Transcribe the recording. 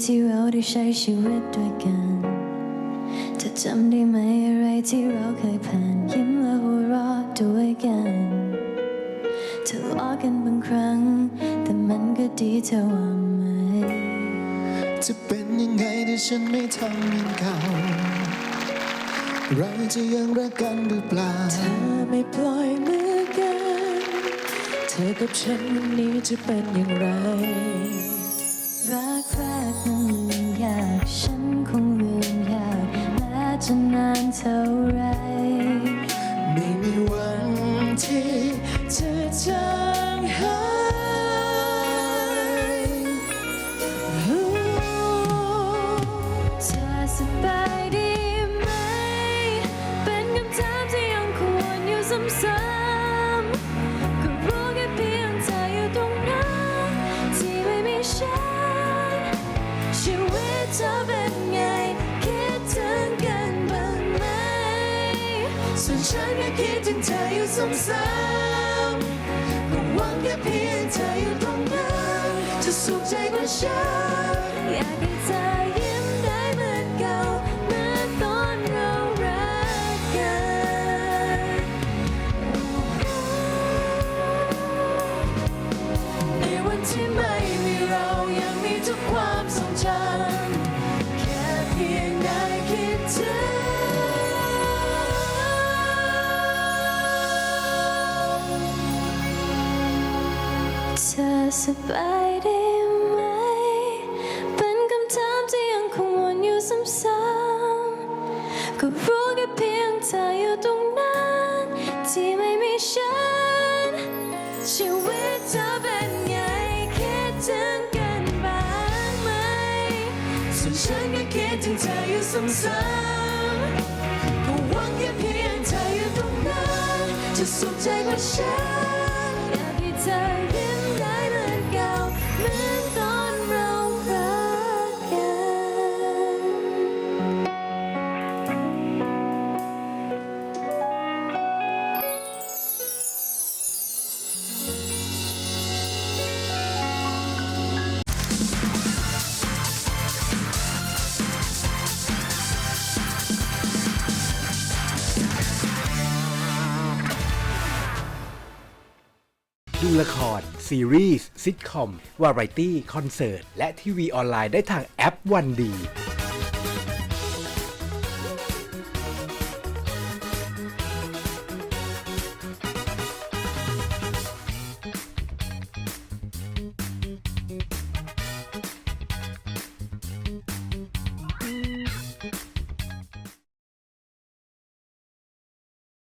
ที่เราได้ใช้ชีวิตด้วยกันเธอจำได้ไหมอะไรที่เราเคยผ่านยิ้มและหัวเราะด้วยกันทะเลาะกันบางครั้งแต่มันก็ดีเธอว่าไหมจะเป็นยังไงถ้าฉันไม่ทำเหมือนเก่าเราจะยังรักกันหรือเปล่าเธอไม่ปล่อยมือกันเธอกับฉันวันนี้จะเป็นอย่างไรรักแรกนั้นลืมยากฉันคงลืมยากแม้จะนานเท่าไรไม่มีวันที่จะจางหายเธอสบายดีไหมเป็นคำถามที่ยังคงวนอยู่ซ้ำๆก็รู้แค่เพียงเธออยู่ตรงนั้นที่ไม่มีฉันชีวิตเธอเป็นไงคิดถึงกันบ้างไหมส่วนฉันก็คิดถึงเธออยู่ซ้ำๆก็หวังแค่เพียงเธออยู่ตรงนั้นจะสุขใจกว่าฉันอยากให้เธอยิ้มได้เหมือนเก่าเหมือนตอนเรารักกันในวันที่ไม่มีเรายังมีทุกความทรงจำแค่เพียงได้คิดถึงเธอสบายดีไหมเป็นคำถามที่ยังคงวนอยู่ซ้ำๆก็รู้แค่เพียงเธออยู่ตรงนั้นที่ไม่มีฉันชีวิตเธอเป็นไงคิดถึงกันบ้างไหมส่วนฉันก็คิดถึงเธออยู่ซ้ำๆก็หวังแค่เพียงเธออยู่ตรงนั้นจะสุขใจกว่าฉันอยากให้เธอยิ้มได้เหมือนเก่าเหมือนตอนเรารักกันดูละครซีรีส์ซิทคอมวาไรตี้คอนเสิร์ตและทีวีออนไลน์ได้ทางแอปวันดี